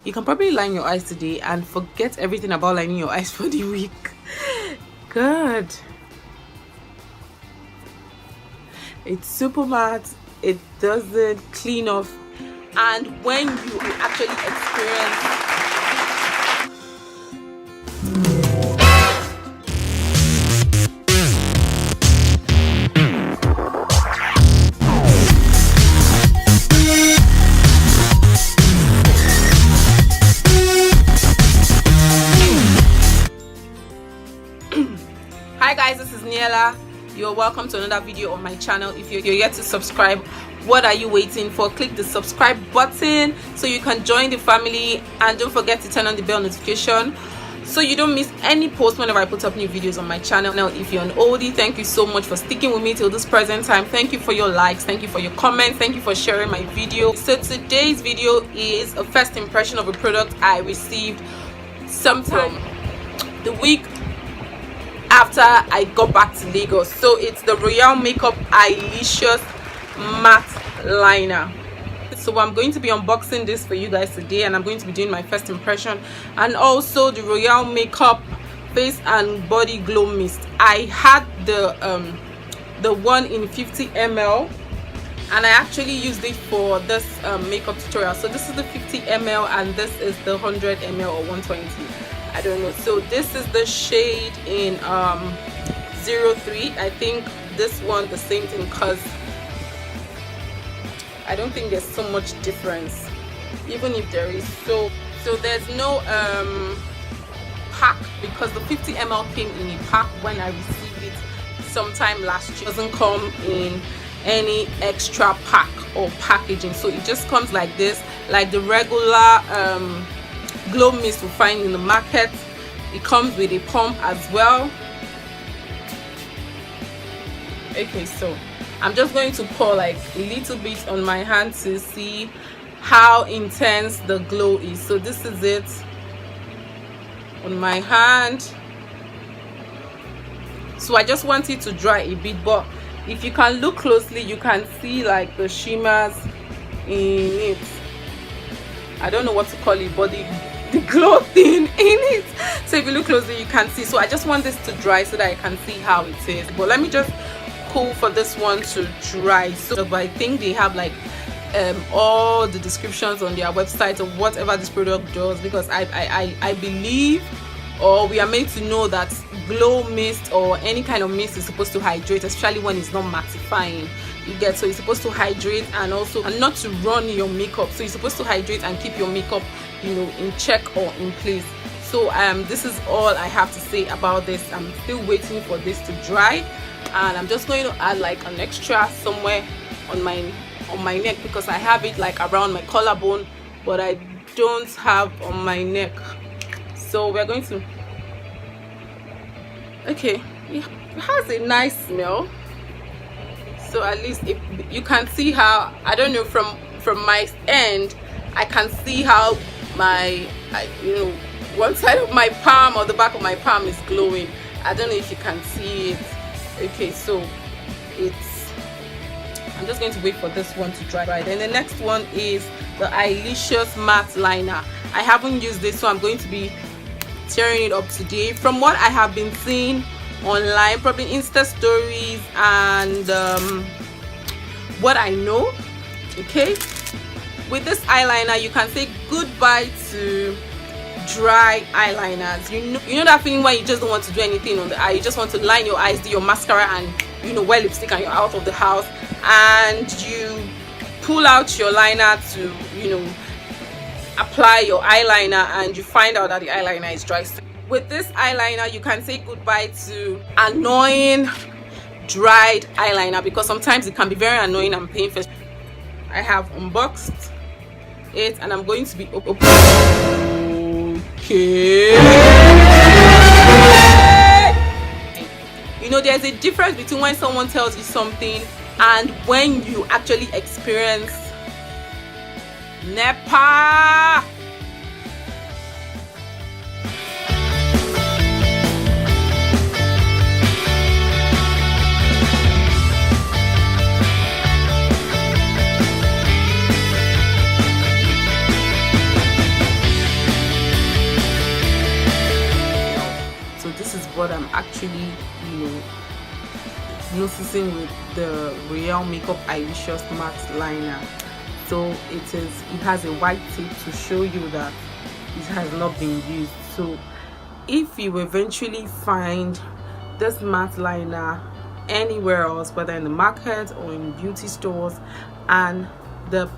You can probably line your eyes today and forget everything about lining your eyes for the week. Good. It's super matte. It doesn't clean off. And when you actually experience Hi guys, this is Niella. You're welcome to another video on my channel. If you're yet to subscribe, what are you waiting for? Click the subscribe button so you can join the family, and don't forget to turn on the bell notification so you don't miss any post whenever I put up new videos on my channel. Now, if you're an oldie, thank you so much for sticking with me till this present time. Thank you for your likes, thank you for your comments, thank you for sharing my video. So today's video is a first impression of a product I received sometime the week after I got back to Lagos. So it's the Royale Makeup Eylicious matte liner. So I'm going to be unboxing this for you guys today, and I'm going to be doing my first impression, and also the Royale Makeup face and body glow mist. I had the one in 50 ml, and I actually used it for this makeup tutorial. So this is the 50 ml and this is the 100 ml or 120, I don't know. So this is the shade in 03. I think this one the same thing, because I don't think there's so much difference, even if there is. So there's no pack, because the 50 ml came in a pack when I received it sometime last year. It doesn't come in any extra pack or packaging, so it just comes like this, like the regular glow mist we find in the market. It comes with a pump as well. Okay, so I'm just going to pour like a little bit on my hand to see how intense the glow is. So this is it on my hand. So I just want it to dry a bit, but if you can look closely, you can see like the shimmers in it. I don't know what to call it, but the glow thing in it. So if you look closely, you can see. So I just want this to dry so that I can see how it is. But let me just cool for this one to dry. So but I think they have like all the descriptions on their website of whatever this product does, because I believe, or we are made to know, that glow mist or any kind of mist is supposed to hydrate, especially when it's not mattifying. You get, so it's supposed to hydrate and also and not to run your makeup. So you're supposed to hydrate and keep your makeup, you know, in check or in place. So this is all I have to say about this. I'm still waiting for this to dry, and I'm just going to add like an extra somewhere on my neck, because I have it like around my collarbone, but I don't have on my neck. So we're going to, okay, it has a nice smell. So at least if you can see how, I don't know, from my end, I can see how my you know, one side of my palm or the back of my palm is glowing. I don't know if you can see it. Okay, so I'm just going to wait for this one to dry. Then the next one is the Eylicious matte liner. I haven't used this, so I'm going to be tearing it up today. From what I have been seeing online, probably Insta stories and what I know, okay, with this eyeliner you can say goodbye to dry eyeliners. You know that feeling when you just don't want to do anything on the eye, you just want to line your eyes, do your mascara, and you know, wear lipstick, and you're out of the house, and you pull out your liner to, you know, apply your eyeliner, and you find out that the eyeliner is dry. So with this eyeliner you can say goodbye to annoying dried eyeliner, because sometimes it can be very annoying and painful. I have unboxed it, and I'm going to be okay. You know, there's a difference between when someone tells you something and when you actually experience NEPA. actually, noticing with the Royale Makeup Eylicious matte liner. So it has a white tip to show you that it has not been used. So if you eventually find this matte liner anywhere else, whether in the market or in beauty stores, and the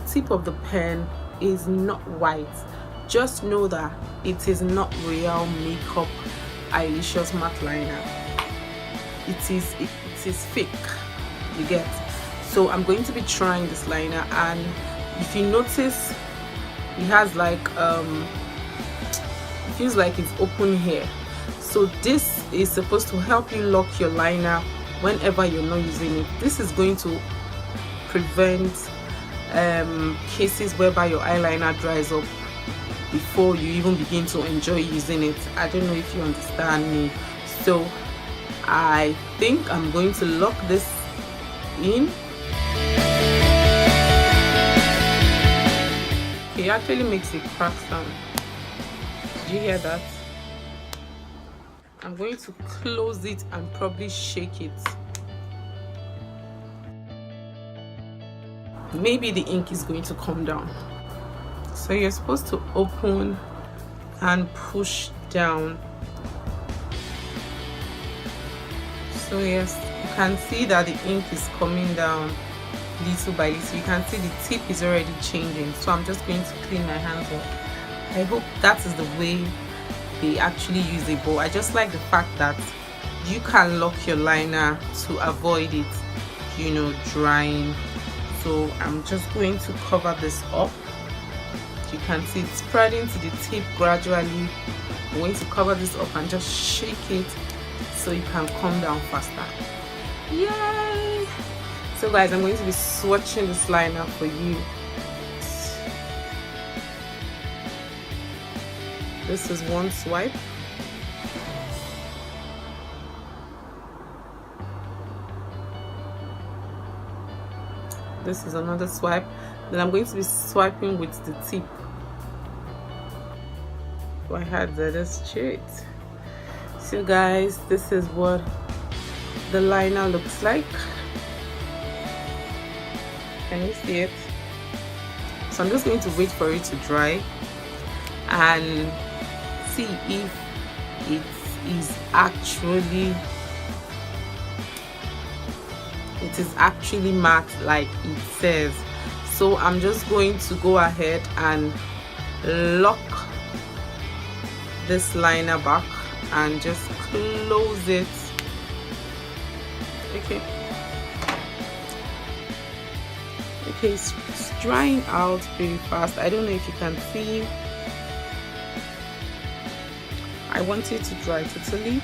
tip of the pen is not white, just know that it is not Royale Makeup Eylicious matte liner. It is fake, you get. So I'm going to be trying this liner, and if you notice, it has like it feels like it's open here. So this is supposed to help you lock your liner whenever you're not using it. This is going to prevent cases whereby your eyeliner dries up before you even begin to enjoy using it. I don't know if you understand me. So I think I'm going to lock this in. It actually makes a crack sound. Did you hear that? I'm going to close it and probably shake it. Maybe the ink is going to come down. So you're supposed to open and push down. So yes, you can see that the ink is coming down little by little. You can see the tip is already changing. So I'm just going to clean my hands up. I hope that is the way they actually use it, but I just like the fact that you can lock your liner to avoid it, drying. So I'm just going to cover this up. You can see it's spreading to the tip gradually. I'm going to cover this up and just shake it so it can come down faster. Yay! So guys, I'm going to be swatching this liner for you. This is one swipe. This is another swipe. Then I'm going to be swiping with the tip. I had that straight. So guys, this is what the liner looks like. Can you see it? So I'm just going to wait for it to dry and see if it is actually matte like it says. So I'm just going to go ahead and lock this liner back and just close it. Okay, it's drying out very fast. I don't know if you can see. I want it to dry totally.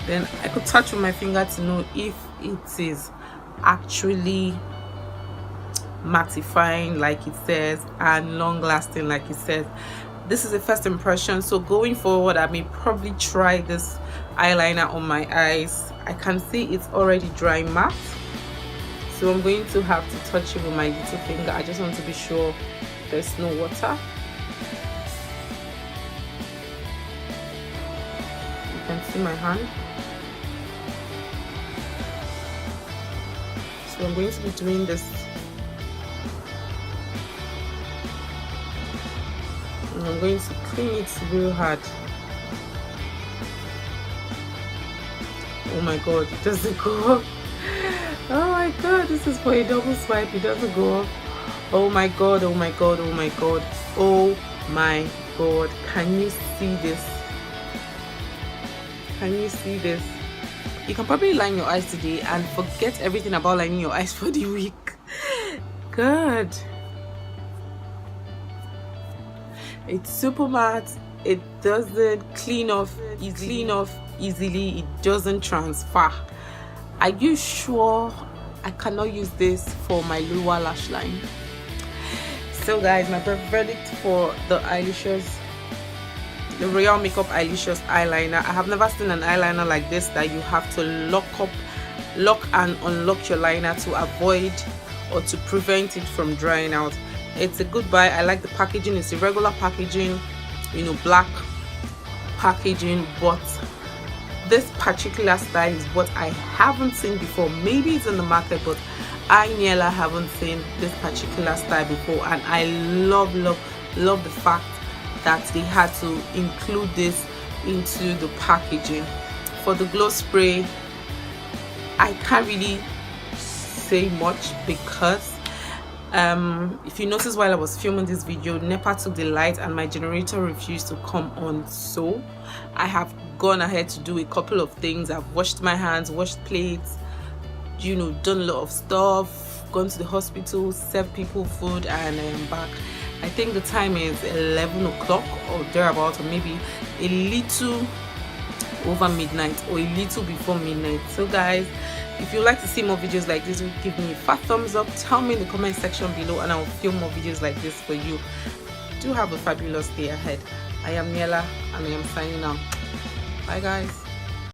Then I could touch with my finger to know if it is actually mattifying like it says and long lasting like it says. This is a first impression, so going forward I may probably try this eyeliner on my eyes. I can see it's already dry matte, so I'm going to have to touch it with my little finger. I just want to be sure there's no water. You can see my hand. So I'm going to be doing this. And I'm going to clean it real hard. Oh my god, it doesn't go up. Oh my god, this is for a double swipe. It doesn't go up. Oh my god, oh my god, oh my god, oh my god. Can you see this? Can you see this? You can probably line your eyes today and forget everything about lining your eyes for the week. God. It's super matte. It doesn't clean off easily. It doesn't transfer. Are you sure I cannot use this for my lower lash line? So guys, my verdict for the Eylicious, the Royale Makeup Eylicious eyeliner. I have never seen an eyeliner like this that you have to lock and unlock your liner to avoid or to prevent it from drying out. It's a good buy. I like the packaging. It's a regular packaging, black packaging, but this particular style is what I haven't seen before. Maybe it's in the market, but I, Niella, haven't seen this particular style before, and I love the fact that they had to include this into the packaging. For the glow spray, I can't really say much because if you notice, while I was filming this video, NEPA took the light and my generator refused to come on, so I have gone ahead to do a couple of things. I've washed my hands, washed plates, you know, done a lot of stuff, gone to the hospital, served people food, and I am back. I think the time is 11 o'clock or thereabout, or maybe a little over midnight or a little before midnight. So guys, if you'd like to see more videos like this, give me a fat thumbs up, tell me in the comment section below, and I will film more videos like this for you. Do have a fabulous day ahead. I am Niella, and I am signing out. Bye guys.